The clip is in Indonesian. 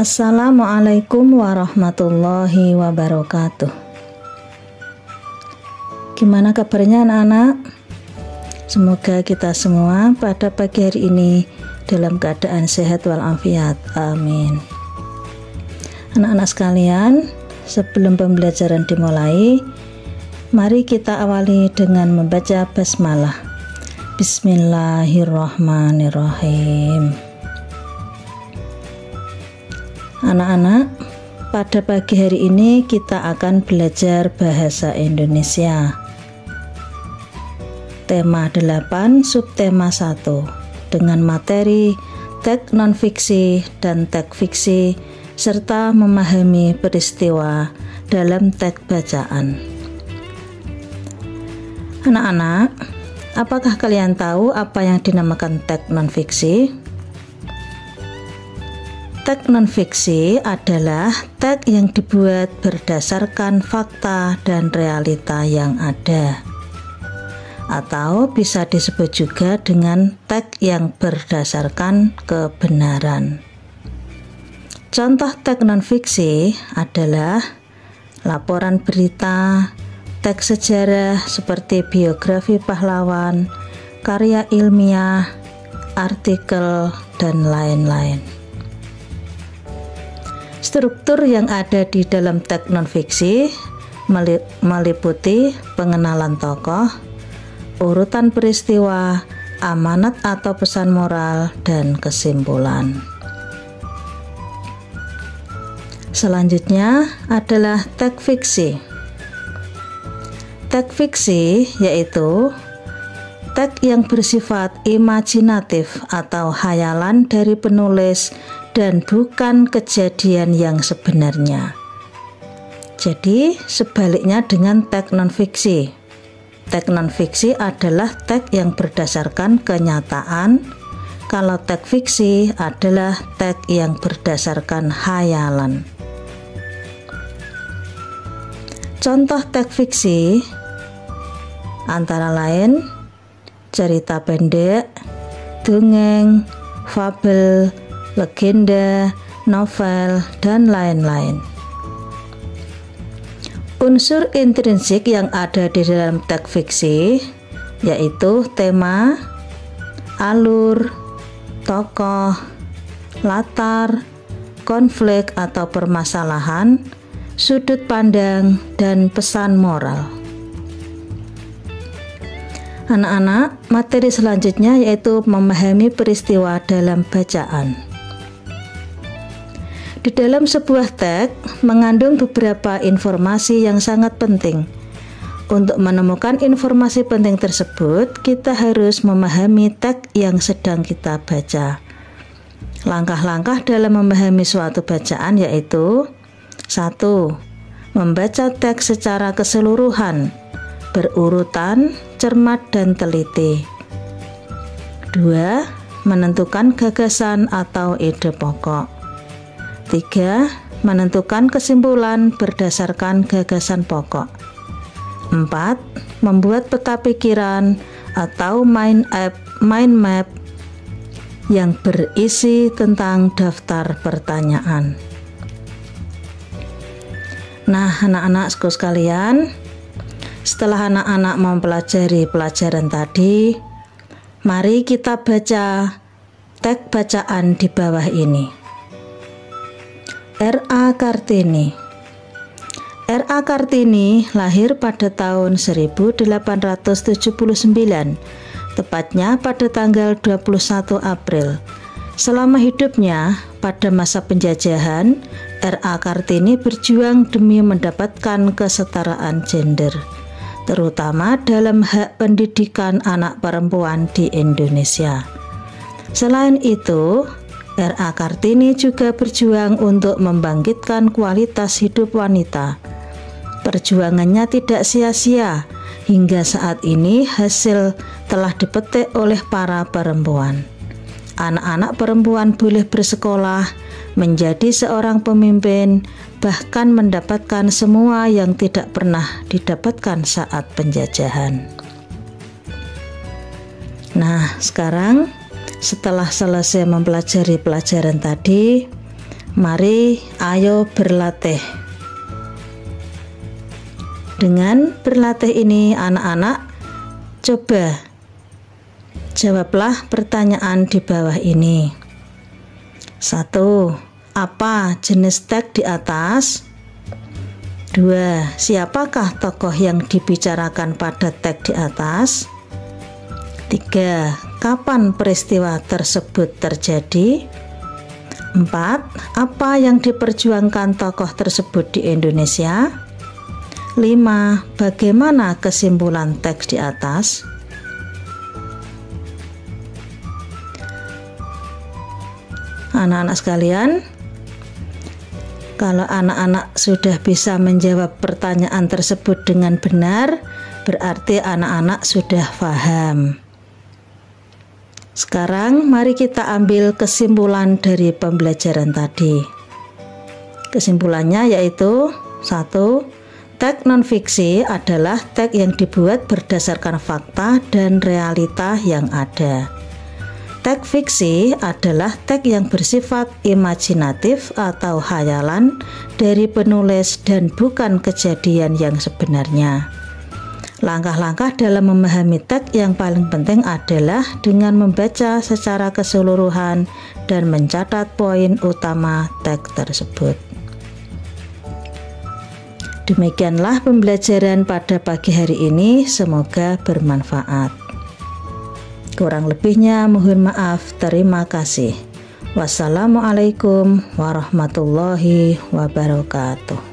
Assalamualaikum warahmatullahi wabarakatuh. Gimana kabarnya anak-anak? Semoga kita semua pada pagi hari ini dalam keadaan sehat walafiat. Amin. Anak-anak sekalian, sebelum pembelajaran dimulai, mari kita awali dengan membaca basmalah. Bismillahirrahmanirrahim. Anak-anak, pada pagi hari ini kita akan belajar bahasa Indonesia. Tema 8, subtema 1, dengan materi teks non-fiksi dan teks fiksi, serta memahami peristiwa dalam teks bacaan. Anak-anak, apakah kalian tahu apa yang dinamakan teks non-fiksi? Teks non-fiksi adalah teks yang dibuat berdasarkan fakta dan realita yang ada, atau bisa disebut juga dengan teks yang berdasarkan kebenaran. Contoh teks non-fiksi adalah laporan berita, teks sejarah seperti biografi pahlawan, karya ilmiah, artikel, dan lain-lain. Struktur yang ada di dalam teks non-fiksi meliputi pengenalan tokoh, urutan peristiwa, amanat atau pesan moral, dan kesimpulan. Selanjutnya adalah teks fiksi. Teks fiksi yaitu teks yang bersifat imajinatif atau khayalan dari penulis dan bukan kejadian yang sebenarnya. Jadi sebaliknya dengan teks non-fiksi. Teks non-fiksi adalah teks yang berdasarkan kenyataan, kalau teks fiksi adalah teks yang berdasarkan khayalan. Contoh teks fiksi antara lain cerita pendek, dongeng, fabel, legenda, novel, dan lain-lain. Unsur intrinsik yang ada di dalam teks fiksi yaitu tema, alur, tokoh, latar, konflik atau permasalahan, sudut pandang, dan pesan moral. Anak-anak, materi selanjutnya yaitu memahami peristiwa dalam bacaan. Di dalam sebuah teks mengandung beberapa informasi yang sangat penting. Untuk menemukan informasi penting tersebut, kita harus memahami teks yang sedang kita baca. Langkah-langkah dalam memahami suatu bacaan yaitu 1. Membaca teks secara keseluruhan, berurutan, cermat, dan teliti. 2. Menentukan gagasan atau ide pokok. 3. Menentukan kesimpulan berdasarkan gagasan pokok. 4. Membuat peta pikiran atau mind map yang berisi tentang daftar pertanyaan. Nah, anak-anak sekalian, setelah anak-anak mempelajari pelajaran tadi, mari kita baca teks bacaan di bawah ini. R.A. Kartini. R.A. Kartini lahir pada tahun 1879, tepatnya pada tanggal 21 April. Selama hidupnya, pada masa penjajahan, R.A. Kartini berjuang demi mendapatkan kesetaraan gender, terutama dalam hak pendidikan anak perempuan di Indonesia. Selain itu, R.A. Kartini juga berjuang untuk membangkitkan kualitas hidup wanita. Perjuangannya tidak sia-sia, hingga saat ini hasil telah dipetik oleh para perempuan. Anak-anak perempuan boleh bersekolah, menjadi seorang pemimpin, bahkan mendapatkan semua yang tidak pernah didapatkan saat penjajahan. Nah, sekarang setelah selesai mempelajari pelajaran tadi, Mari, ayo berlatih. Dengan berlatih ini, anak-anak, coba jawablah pertanyaan di bawah ini. 1. Apa jenis teks di atas? 2. Siapakah tokoh yang dibicarakan pada teks di atas? 3. Kapan peristiwa tersebut terjadi? 4. Apa yang diperjuangkan tokoh tersebut di Indonesia? 5. Bagaimana kesimpulan teks di atas? Anak-anak sekalian, kalau anak-anak sudah bisa menjawab pertanyaan tersebut dengan benar, berarti anak-anak sudah paham. Sekarang mari kita ambil kesimpulan dari pembelajaran tadi. Kesimpulannya yaitu 1. Teks non-fiksi adalah teks yang dibuat berdasarkan fakta dan realita yang ada. Teks fiksi adalah teks yang bersifat imajinatif atau khayalan dari penulis dan bukan kejadian yang sebenarnya. Langkah-langkah dalam memahami teks yang paling penting adalah dengan membaca secara keseluruhan dan mencatat poin utama teks tersebut. Demikianlah pembelajaran pada pagi hari ini, semoga bermanfaat. Kurang lebihnya mohon maaf, terima kasih. Wassalamualaikum warahmatullahi wabarakatuh.